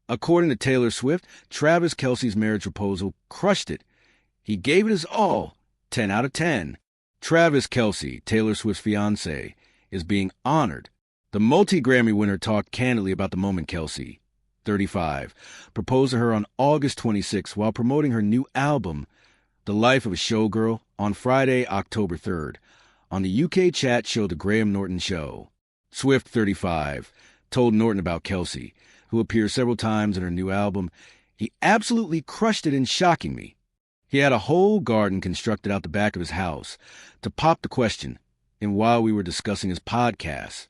According to Taylor Swift, Travis Kelce's marriage proposal crushed it. He gave it his all, 10 out of 10. Travis Kelce, Taylor Swift's fiancé, is being honored. The multi-Grammy winner talked candidly about the moment Kelce, 35, proposed to her on August 26 while promoting her new album, The Life of a Showgirl, on Friday, October 3rd, on the UK chat show The Graham Norton Show. Swift, 35, told Norton about Kelce, who appears several times in her new album. He absolutely crushed it in shocking me. He had a whole garden constructed out the back of his house to pop the question, and while we were discussing his podcast.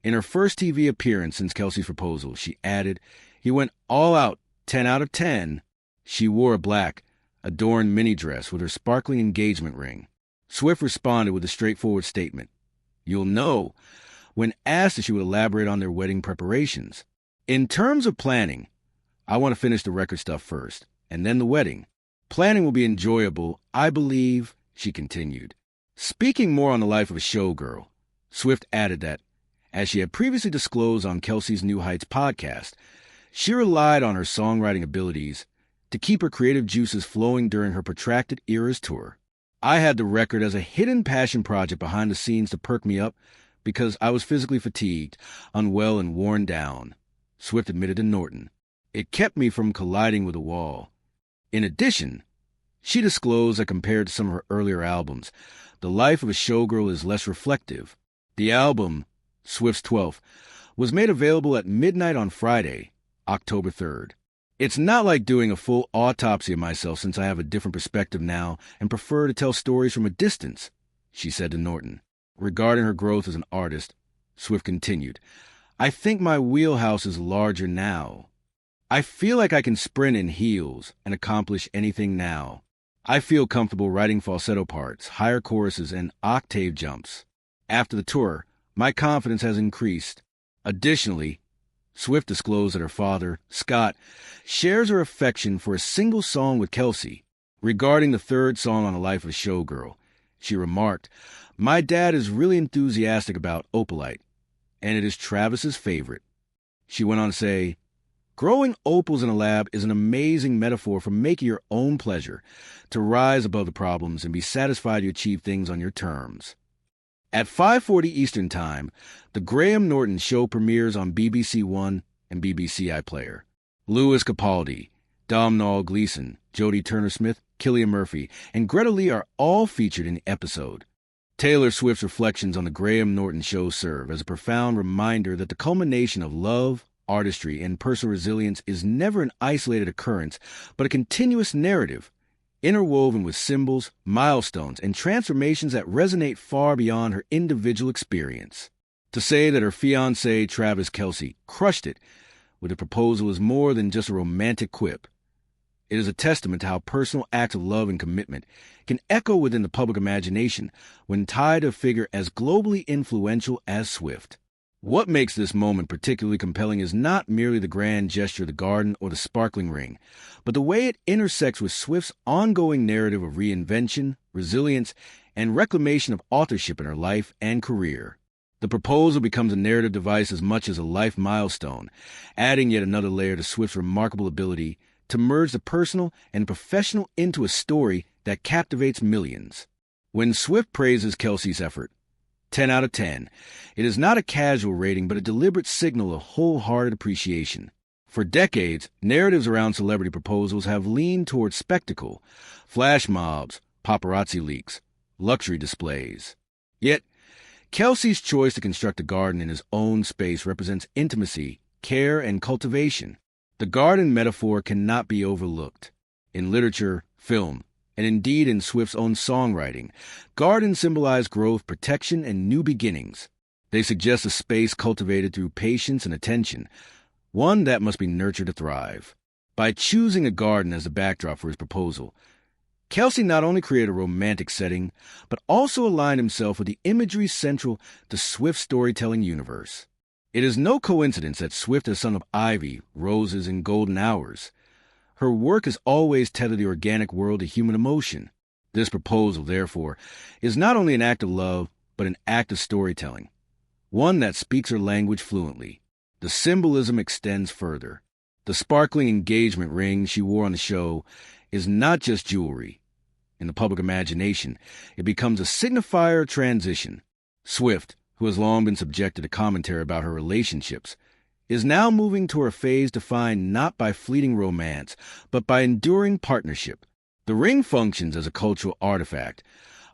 In her first TV appearance since Kelce's proposal, she added, he went all out, 10 out of 10. She wore a black, adorned mini dress with her sparkling engagement ring. Swift responded with a straightforward statement, "You'll know," when asked if she would elaborate on their wedding preparations. "In terms of planning, I want to finish the record stuff first, and then the wedding. Planning will be enjoyable, I believe," she continued. Speaking more on the life of a showgirl, Swift added that, as she had previously disclosed on Kelce's New Heights podcast, she relied on her songwriting abilities to keep her creative juices flowing during her protracted Eras tour. "I had the record as a hidden passion project behind the scenes to perk me up because I was physically fatigued, unwell, and worn down," Swift admitted to Norton. "It kept me from colliding with a wall." In addition, she disclosed that compared to some of her earlier albums, The Life of a Showgirl is less reflective. The album, Swift's 12th, was made available at midnight on Friday, October 3rd. "It's not like doing a full autopsy of myself since I have a different perspective now and prefer to tell stories from a distance," she said to Norton. Regarding her growth as an artist, Swift continued, "I think my wheelhouse is larger now. I feel like I can sprint in heels and accomplish anything now. I feel comfortable writing falsetto parts, higher choruses, and octave jumps. After the tour, my confidence has increased." Additionally, Swift disclosed that her father, Scott, shares her affection for a single song with Kelce. Regarding the third song on The Life of a Showgirl, she remarked, "My dad is really enthusiastic about Opalite, and it is Travis's favorite." She went on to say, "Growing opals in a lab is an amazing metaphor for making your own pleasure, to rise above the problems and be satisfied you achieve things on your terms." At 5:40 Eastern Time, The Graham Norton Show premieres on BBC One and BBC iPlayer. Lewis Capaldi, Domhnall Gleeson, Jodie Turner-Smith, Cillian Murphy, and Greta Lee are all featured in the episode. Taylor Swift's reflections on The Graham Norton Show serve as a profound reminder that the culmination of love, artistry, and personal resilience is never an isolated occurrence, but a continuous narrative, interwoven with symbols, milestones, and transformations that resonate far beyond her individual experience. To say that her fiancé, Travis Kelce, crushed it with a proposal is more than just a romantic quip. It is a testament to how personal acts of love and commitment can echo within the public imagination when tied to a figure as globally influential as Swift. What makes this moment particularly compelling is not merely the grand gesture of the garden or the sparkling ring, but the way it intersects with Swift's ongoing narrative of reinvention, resilience, and reclamation of authorship in her life and career. The proposal becomes a narrative device as much as a life milestone, adding yet another layer to Swift's remarkable ability to merge the personal and professional into a story that captivates millions. When Swift praises Kelce's effort, 10 out of 10, it is not a casual rating but a deliberate signal of wholehearted appreciation. For decades, narratives around celebrity proposals have leaned towards spectacle, flash mobs, paparazzi leaks, luxury displays. Yet, Kelce's choice to construct a garden in his own space represents intimacy, care, and cultivation. The garden metaphor cannot be overlooked. In literature, film, and indeed in Swift's own songwriting, gardens symbolize growth, protection, and new beginnings. They suggest a space cultivated through patience and attention, one that must be nurtured to thrive. By choosing a garden as the backdrop for his proposal, Kelce not only created a romantic setting, but also aligned himself with the imagery central to Swift's storytelling universe. It is no coincidence that Swift is son of ivy, roses, and golden hours. Her work has always tethered the organic world to human emotion. This proposal, therefore, is not only an act of love, but an act of storytelling, one that speaks her language fluently. The symbolism extends further. The sparkling engagement ring she wore on the show is not just jewelry. In the public imagination, it becomes a signifier of transition. Swift, who has long been subjected to commentary about her relationships, is now moving toward a phase defined not by fleeting romance, but by enduring partnership. The ring functions as a cultural artifact,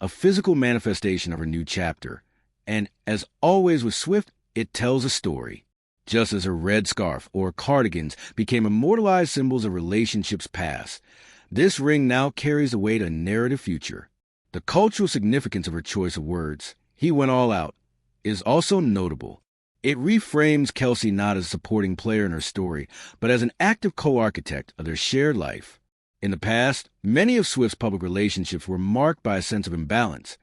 a physical manifestation of her new chapter, and as always with Swift, it tells a story. Just as her red scarf or cardigans became immortalized symbols of relationships past, this ring now carries the weight of a narrative future. The cultural significance of her choice of words, "He went all out," is also notable. It reframes Kelce not as a supporting player in her story, but as an active co-architect of their shared life. In the past, many of Swift's public relationships were marked by a sense of imbalance,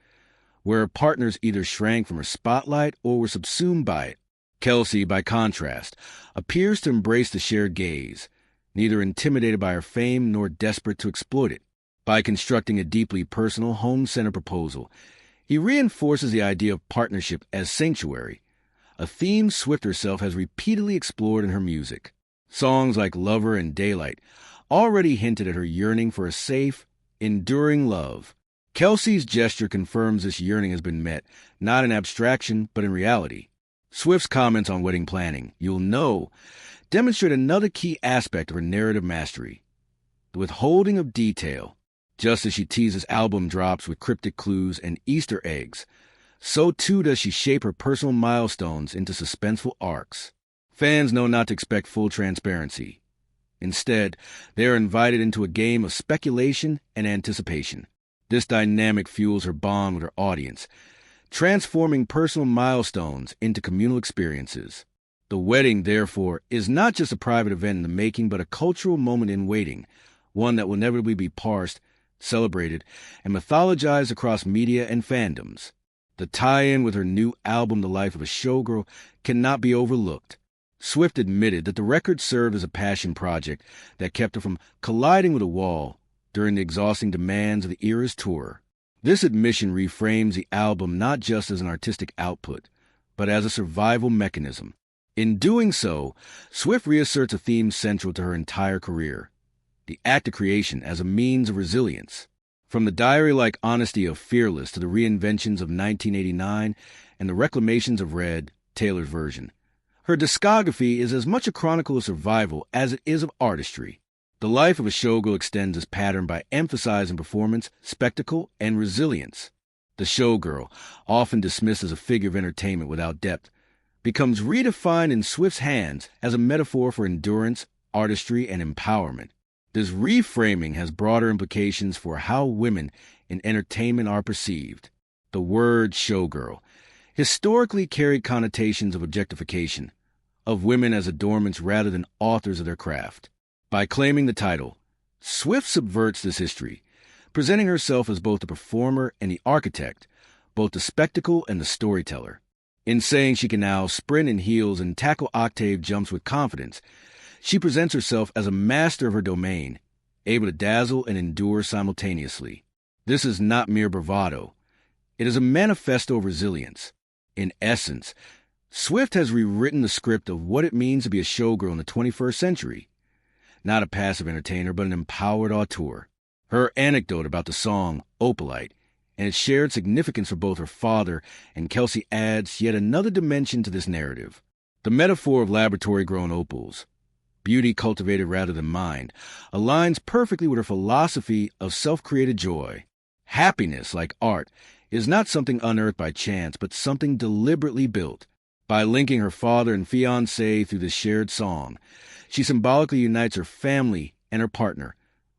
where her partners either shrank from her spotlight or were subsumed by it. Kelce, by contrast, appears to embrace the shared gaze, neither intimidated by her fame nor desperate to exploit it. By constructing a deeply personal, home-centered proposal, he reinforces the idea of partnership as sanctuary, a theme Swift herself has repeatedly explored in her music. Songs like Lover and Daylight already hinted at her yearning for a safe, enduring love. Kelce's gesture confirms this yearning has been met, not in abstraction, but in reality. Swift's comments on wedding planning, "You'll know," demonstrate another key aspect of her narrative mastery, the withholding of detail. Just as she teases album drops with cryptic clues and Easter eggs, so too does she shape her personal milestones into suspenseful arcs. Fans know not to expect full transparency. Instead, they are invited into a game of speculation and anticipation. This dynamic fuels her bond with her audience, transforming personal milestones into communal experiences. The wedding, therefore, is not just a private event in the making, but a cultural moment in waiting, one that will inevitably be parsed, celebrated, and mythologized across media and fandoms. The tie-in with her new album, The Life of a Showgirl, cannot be overlooked. Swift admitted that the record served as a passion project that kept her from colliding with a wall during the exhausting demands of the era's tour. This admission reframes the album not just as an artistic output, but as a survival mechanism. In doing so, Swift reasserts a theme central to her entire career: the act of creation as a means of resilience. From the diary-like honesty of Fearless to the reinventions of 1989 and the reclamations of Red, Taylor's version, her discography is as much a chronicle of survival as it is of artistry. The Life of a Showgirl extends this pattern by emphasizing performance, spectacle, and resilience. The Showgirl, often dismissed as a figure of entertainment without depth, becomes redefined in Swift's hands as a metaphor for endurance, artistry, and empowerment. This reframing has broader implications for how women in entertainment are perceived. The word showgirl historically carried connotations of objectification, of women as adornments rather than authors of their craft. By claiming the title, Swift subverts this history, presenting herself as both the performer and the architect, both the spectacle and the storyteller. In saying she can now sprint in heels and tackle octave jumps with confidence, she presents herself as a master of her domain, able to dazzle and endure simultaneously. This is not mere bravado. It is a manifesto of resilience. In essence, Swift has rewritten the script of what it means to be a showgirl in the 21st century. Not a passive entertainer, but an empowered auteur. Her anecdote about the song Opalite and its shared significance for both her father and Kelce adds yet another dimension to this narrative. The metaphor of laboratory-grown opals, beauty cultivated rather than mined, aligns perfectly with her philosophy of self-created joy. Happiness, like art, is not something unearthed by chance, but something deliberately built. By linking her father and fiancé through this shared song, she symbolically unites her family and her partner,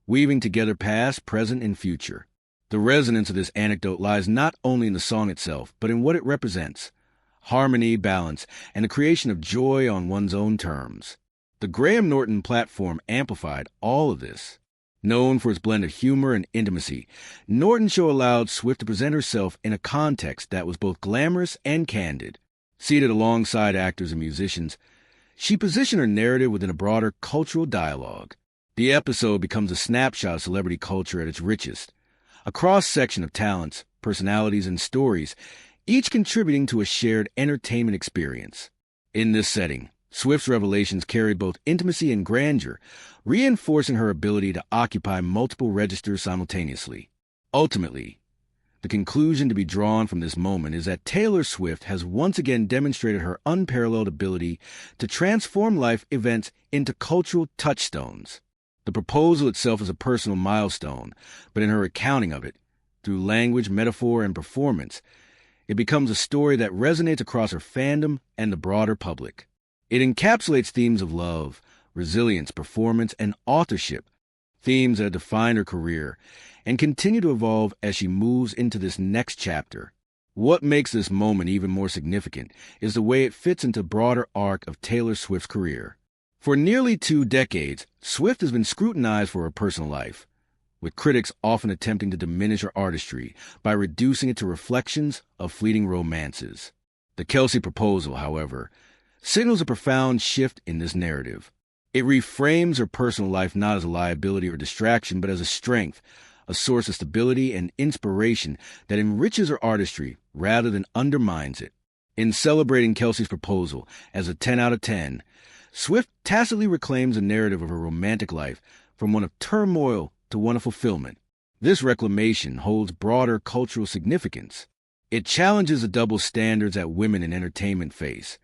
weaving together past, present, and future. The resonance of this anecdote lies not only in the song itself, but in what it represents: harmony, balance, and the creation of joy on one's own terms. The Graham Norton platform amplified all of this. Known for its blend of humor and intimacy, Norton Show allowed Swift to present herself in a context that was both glamorous and candid. Seated alongside actors and musicians, she positioned her narrative within a broader cultural dialogue. The episode becomes a snapshot of celebrity culture at its richest, a cross-section of talents, personalities, and stories, each contributing to a shared entertainment experience. In this setting, Swift's revelations carried both intimacy and grandeur, reinforcing her ability to occupy multiple registers simultaneously. Ultimately, the conclusion to be drawn from this moment is that Taylor Swift has once again demonstrated her unparalleled ability to transform life events into cultural touchstones. The proposal itself is a personal milestone, but in her recounting of it, through language, metaphor, and performance, it becomes a story that resonates across her fandom and the broader public. It encapsulates themes of love, resilience, performance, and authorship, themes that have defined her career and continue to evolve as she moves into this next chapter. What makes this moment even more significant is the way it fits into the broader arc of Taylor Swift's career. For nearly 2 decades, Swift has been scrutinized for her personal life, with critics often attempting to diminish her artistry by reducing it to reflections of fleeting romances. The Kelce proposal, however, signals a profound shift in this narrative. It reframes her personal life not as a liability or distraction, but as a strength, a source of stability and inspiration that enriches her artistry rather than undermines it. In celebrating Kelce's proposal as a 10 out of 10, Swift tacitly reclaims a narrative of her romantic life from one of turmoil to one of fulfillment. This reclamation holds broader cultural significance. It challenges the double standards that women in entertainment face,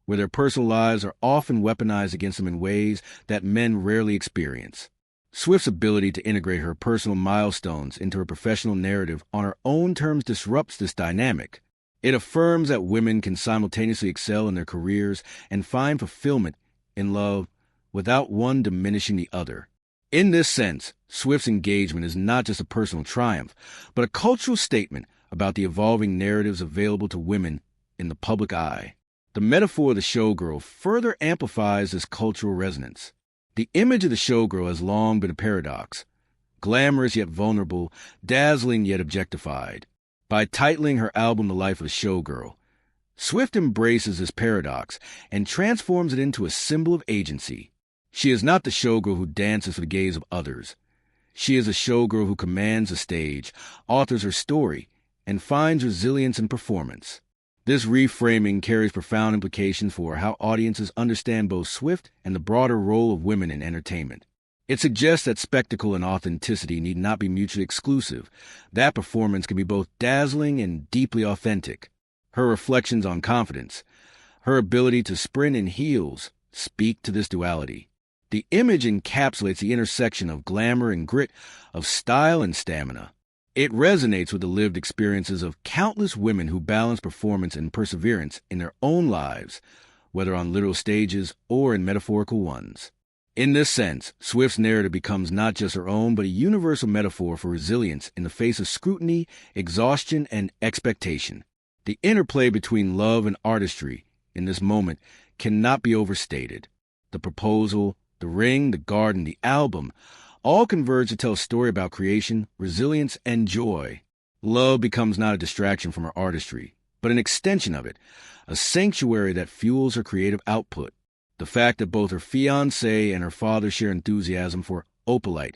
where their personal lives are often weaponized against them in ways that men rarely experience. Swift's ability to integrate her personal milestones into her professional narrative on her own terms disrupts this dynamic. It affirms that women can simultaneously excel in their careers and find fulfillment in love without one diminishing the other. In this sense, Swift's engagement is not just a personal triumph, but a cultural statement about the evolving narratives available to women in the public eye. The metaphor of the showgirl further amplifies this cultural resonance. The image of the showgirl has long been a paradox, glamorous yet vulnerable, dazzling yet objectified. By titling her album The Life of a Showgirl, Swift embraces this paradox and transforms it into a symbol of agency. She is not the showgirl who dances for the gaze of others. She is a showgirl who commands the stage, authors her story, and finds resilience in performance. This reframing carries profound implications for how audiences understand both Swift and the broader role of women in entertainment. It suggests that spectacle and authenticity need not be mutually exclusive, that performance can be both dazzling and deeply authentic. Her reflections on confidence, her ability to sprint in heels, speak to this duality. The image encapsulates the intersection of glamour and grit, of style and stamina. It resonates with the lived experiences of countless women who balance performance and perseverance in their own lives, whether on literal stages or in metaphorical ones. In this sense, Swift's narrative becomes not just her own, but a universal metaphor for resilience in the face of scrutiny, exhaustion, and expectation. The interplay between love and artistry in this moment cannot be overstated. The proposal, the ring, the garden, the album, all converge to tell a story about creation, resilience, and joy. Love becomes not a distraction from her artistry, but an extension of it, a sanctuary that fuels her creative output. The fact that both her fiancé and her father share enthusiasm for Opalite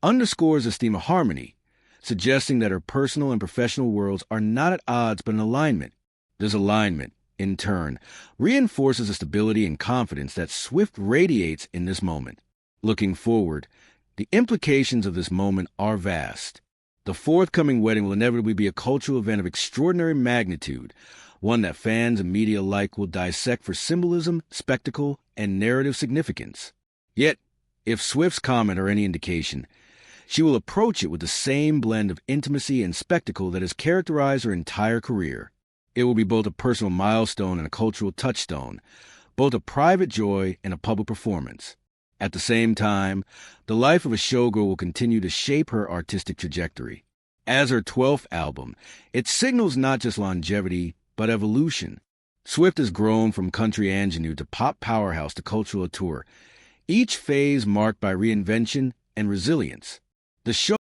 underscores this theme of harmony, suggesting that her personal and professional worlds are not at odds but in alignment. This alignment, in turn, reinforces the stability and confidence that Swift radiates in this moment. Looking forward, the implications of this moment are vast. The forthcoming wedding will inevitably be a cultural event of extraordinary magnitude, one that fans and media alike will dissect for symbolism, spectacle, and narrative significance. Yet, if Swift's comment are any indication, she will approach it with the same blend of intimacy and spectacle that has characterized her entire career. It will be both a personal milestone and a cultural touchstone, both a private joy and a public performance. At the same time, The Life of a Showgirl will continue to shape her artistic trajectory. As her 12th album, it signals not just longevity, but evolution. Swift has grown from country ingenue to pop powerhouse to cultural auteur, each phase marked by reinvention and resilience. The show